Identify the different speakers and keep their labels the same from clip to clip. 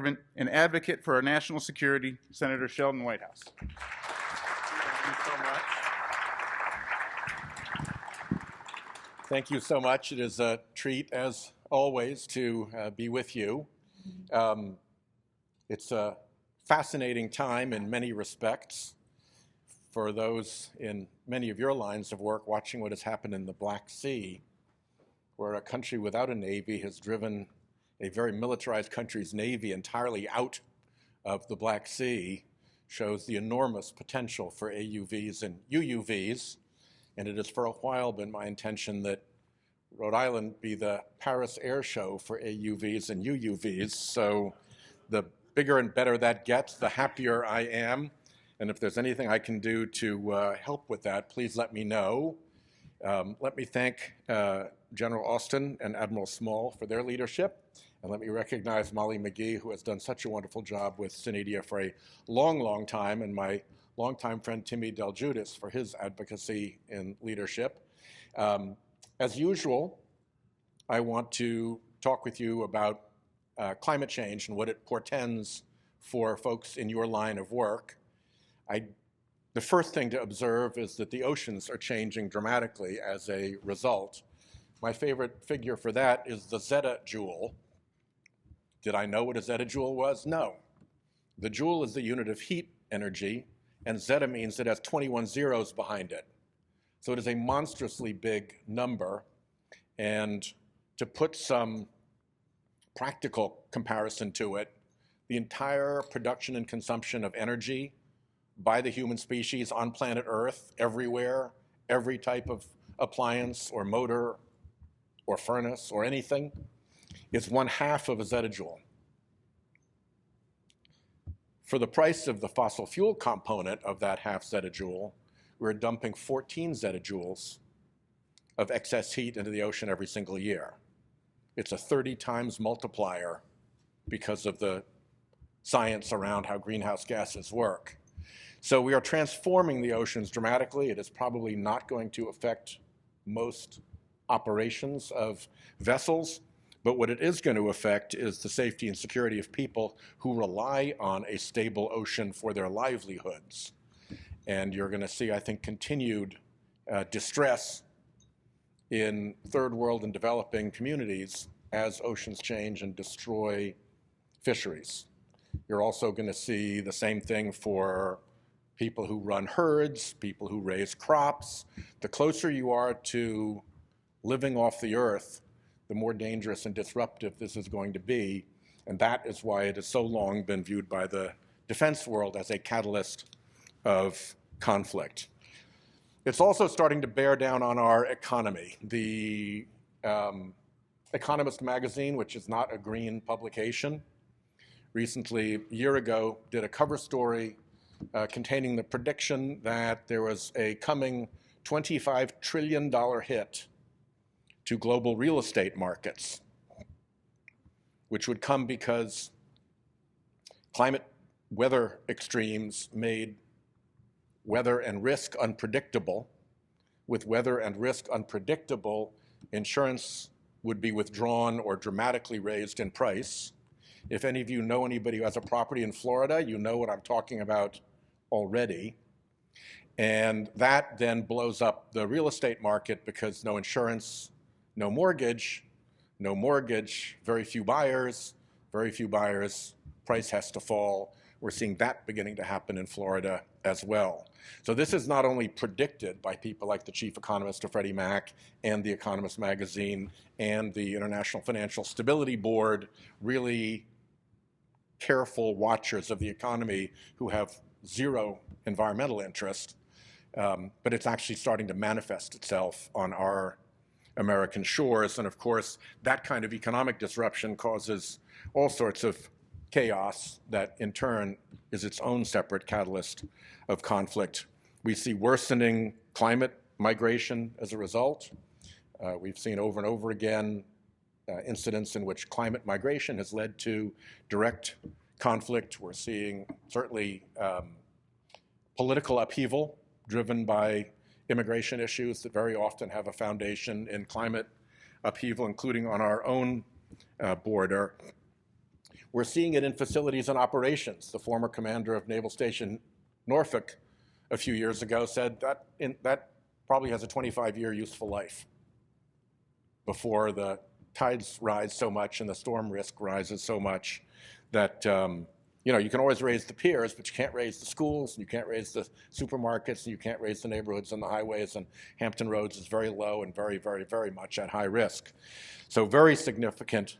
Speaker 1: servant and advocate for our national security, Senator Sheldon Whitehouse.
Speaker 2: Thank you so much. Thank you so much. It is a treat, as always, to be with you. It's a fascinating time in many respects for those in many of your lines of work watching what has happened in the Black Sea, where a country without a navy has driven a very militarized country's navy entirely out of the Black Sea, shows the enormous potential for AUVs and UUVs. And it has for a while been my intention that Rhode Island be the Paris Air Show for AUVs and UUVs. So the bigger and better that gets, the happier I am. And if there's anything I can do to help with that, please let me know. Let me thank General Austin and Admiral Small for their leadership. And let me recognize Molly McGee, who has done such a wonderful job with SENEDIA for a long, long time, and my longtime friend Timmy Del Giudice for his advocacy and leadership. As usual, I want to talk with you about climate change and what it portends for folks in your line of work. The first thing to observe is that the oceans are changing dramatically as a result. My favorite figure for that is the zettajoule. Did I know what a zettajoule was? No. The joule is the unit of heat energy, and zetta means it has 21 zeros behind it. So it is a monstrously big number. And to put some practical comparison to it, the entire production and consumption of energy by the human species on planet Earth, everywhere, every type of appliance or motor or furnace or anything, is 1/2 of a zettajoule. For the price of the fossil fuel component of that half zettajoule, we're dumping 14 zettajoules of excess heat into the ocean every single year. It's a 30 times multiplier because of the science around how greenhouse gases work. So we are transforming the oceans dramatically. It is probably not going to affect most operations of vessels, but what it is going to affect is the safety and security of people who rely on a stable ocean for their livelihoods. And you're going to see, I think, continued distress in third world and developing communities as oceans change and destroy fisheries. You're also going to see the same thing for people who run herds, people who raise crops. The closer you are to living off the earth, the more dangerous and disruptive this is going to be. And that is why it has so long been viewed by the defense world as a catalyst of conflict. It's also starting to bear down on our economy. The Economist magazine, which is not a green publication, recently, a year ago, did a cover story containing the prediction that there was a coming $25 trillion hit to global real estate markets, which would come because climate weather extremes made weather and risk unpredictable. With weather and risk unpredictable, insurance would be withdrawn or dramatically raised in price. If any of you know anybody who has a property in Florida, you know what I'm talking about already. And that then blows up the real estate market because no insurance, no mortgage, very few buyers, price has to fall. We're seeing that beginning to happen in Florida as well. So this is not only predicted by people like the chief economist of Freddie Mac and the Economist magazine and the International Financial Stability Board, really careful watchers of the economy who have zero environmental interest, but it's actually starting to manifest itself on our American shores. And of course, that kind of economic disruption causes all sorts of chaos that in turn is its own separate catalyst of conflict. We see worsening climate migration as a result. We've seen over and over again incidents in which climate migration has led to direct conflict. We're seeing certainly political upheaval driven by immigration issues that very often have a foundation in climate upheaval, including on our own border. We're seeing it in facilities and operations. The former commander of Naval Station Norfolk a few years ago said that that probably has a 25-year useful life before the tides rise so much and the storm risk rises so much that you can always raise the piers, but you can't raise the schools, and you can't raise the supermarkets, and you can't raise the neighborhoods and the highways, and Hampton Roads is very low and very, very, very much at high risk. So very significant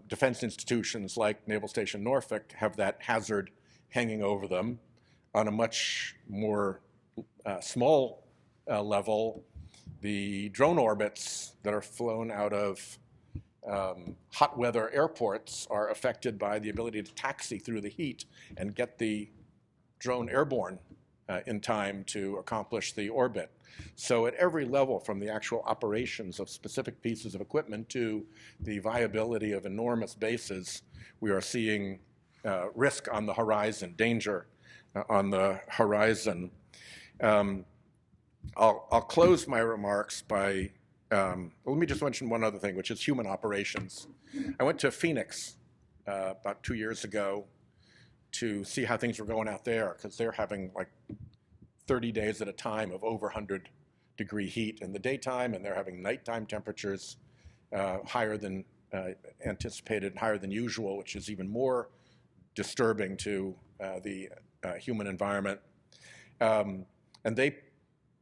Speaker 2: defense institutions like Naval Station Norfolk have that hazard hanging over them. On a much more small level, the drone orbits that are flown out of hot weather airports are affected by the ability to taxi through the heat and get the drone airborne in time to accomplish the orbit. So at every level, from the actual operations of specific pieces of equipment to the viability of enormous bases, we are seeing risk on the horizon, danger on the horizon. I'll close my remarks by, let me just mention one other thing, which is human operations. I went to Phoenix about 2 years ago to see how things were going out there, because they're having like 30 days at a time of over 100-degree heat in the daytime, and they're having nighttime temperatures higher than anticipated, higher than usual, which is even more disturbing to the human environment. And they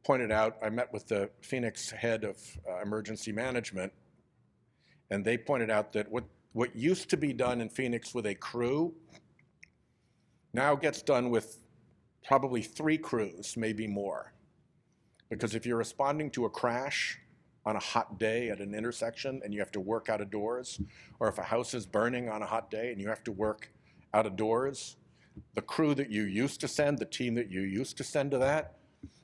Speaker 2: pointed out, I met with the Phoenix head of emergency management, and they pointed out that what used to be done in Phoenix with a crew now gets done with probably 3 crews, maybe more. Because if you're responding to a crash on a hot day at an intersection and you have to work out of doors, or if a house is burning on a hot day and you have to work out of doors, the crew that you used to send, the team that you used to send to that,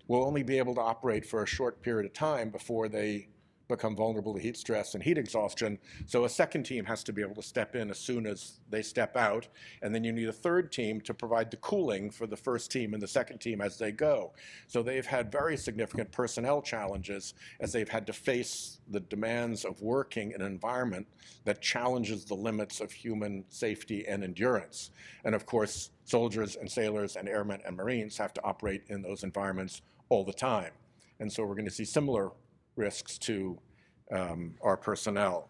Speaker 2: will only be able to operate for a short period of time before they become vulnerable to heat stress and heat exhaustion. So a second team has to be able to step in as soon as they step out, and then you need a third team to provide the cooling for the first team and the second team as they go. So they've had very significant personnel challenges as they've had to face the demands of working in an environment that challenges the limits of human safety and endurance. And of course, soldiers and sailors and airmen and Marines have to operate in those environments all the time. And so we're going to see similar risks to our personnel.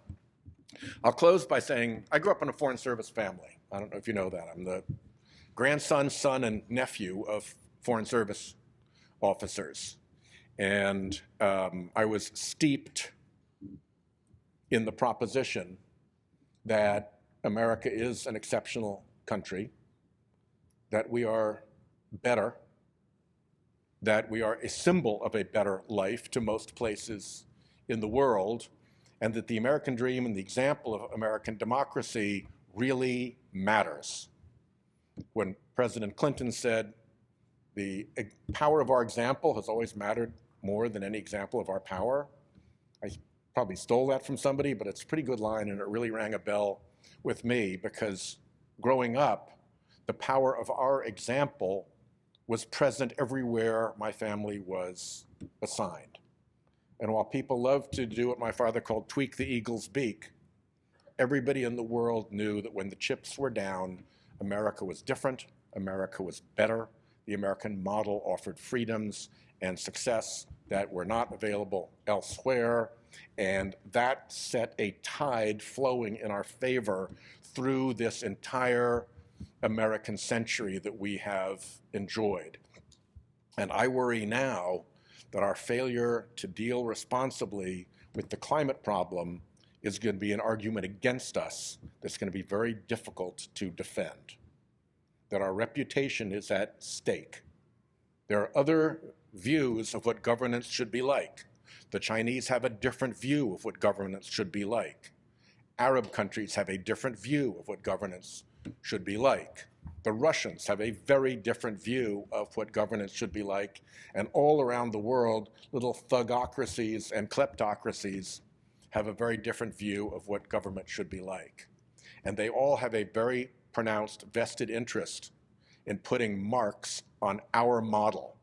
Speaker 2: I'll close by saying I grew up in a Foreign Service family. I don't know if you know that. I'm the grandson, son, and nephew of Foreign Service officers. And I was steeped in the proposition that America is an exceptional country, that we are better, that we are a symbol of a better life to most places in the world, and that the American dream and the example of American democracy really matters. When President Clinton said, the power of our example has always mattered more than any example of our power, I probably stole that from somebody, but it's a pretty good line, and it really rang a bell with me, because growing up, the power of our example was present everywhere my family was assigned. And while people love to do what my father called tweak the eagle's beak, everybody in the world knew that when the chips were down, America was different, America was better. The American model offered freedoms and success that were not available elsewhere, and that set a tide flowing in our favor through this entire American century that we have enjoyed. And I worry now that our failure to deal responsibly with the climate problem is going to be an argument against us that's going to be very difficult to defend, that our reputation is at stake. There are other views of what governance should be like. The Chinese have a different view of what governance should be like. Arab countries have a different view of what governance should be like. The Russians have a very different view of what governance should be like. And all around the world, little thugocracies and kleptocracies have a very different view of what government should be like. And they all have a very pronounced vested interest in putting marks on our model,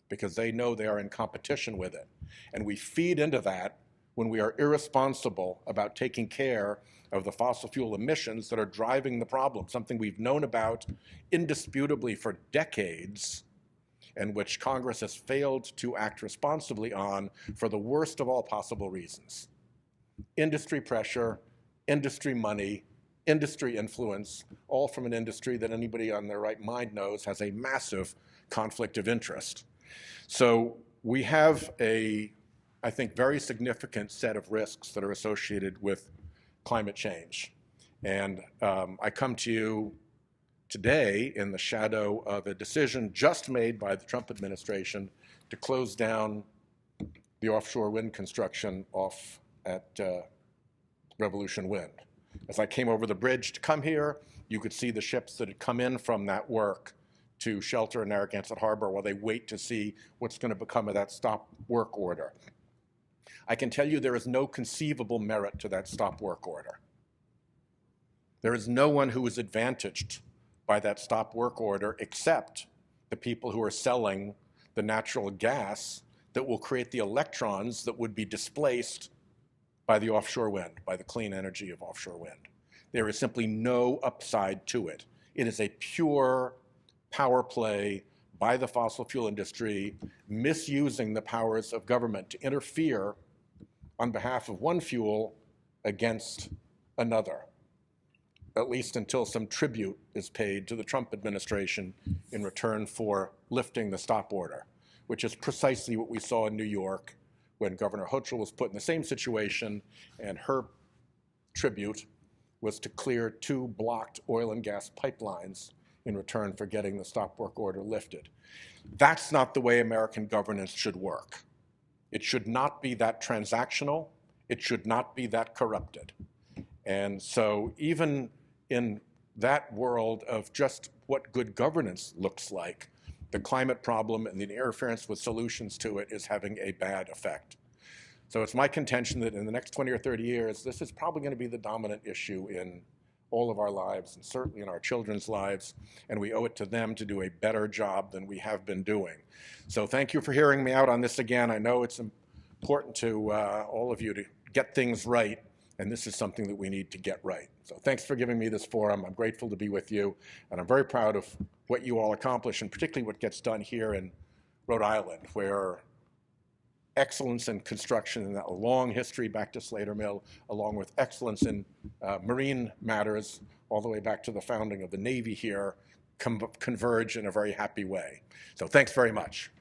Speaker 2: because they know they are in competition with it. And we feed into that when we are irresponsible about taking care of the fossil fuel emissions that are driving the problem, something we've known about indisputably for decades, and which Congress has failed to act responsibly on for the worst of all possible reasons. Industry pressure, industry money, industry influence, all from an industry that anybody on their right mind knows has a massive conflict of interest. So we have a, I think, very significant set of risks that are associated with climate change. And I come to you today in the shadow of a decision just made by the Trump administration to close down the offshore wind construction off at Revolution Wind. As I came over the bridge to come here, you could see the ships that had come in from that work to shelter in Narragansett Harbor while they wait to see what's going to become of that stop work order. I can tell you there is no conceivable merit to that stop work order. There is no one who is advantaged by that stop work order except the people who are selling the natural gas that will create the electrons that would be displaced by the offshore wind, by the clean energy of offshore wind. There is simply no upside to it. It is a pure power play by the fossil fuel industry, misusing the powers of government to interfere on behalf of one fuel against another, at least until some tribute is paid to the Trump administration in return for lifting the stop order, which is precisely what we saw in New York when Governor Hochul was put in the same situation, and her tribute was to clear 2 blocked oil and gas pipelines in return for getting the stop work order lifted. That's not the way American governance should work. It should not be that transactional. It should not be that corrupted. And so even in that world of just what good governance looks like, the climate problem and the interference with solutions to it is having a bad effect. So it's my contention that in the next 20 or 30 years, this is probably going to be the dominant issue in all of our lives, and certainly in our children's lives, and we owe it to them to do a better job than we have been doing. So thank you for hearing me out on this again. I know it's important to all of you to get things right, and this is something that we need to get right. So thanks for giving me this forum. I'm grateful to be with you, and I'm very proud of what you all accomplish, and particularly what gets done here in Rhode Island, where excellence in construction and a long history back to Slater Mill, along with excellence in marine matters, all the way back to the founding of the Navy here, converge in a very happy way. So thanks very much.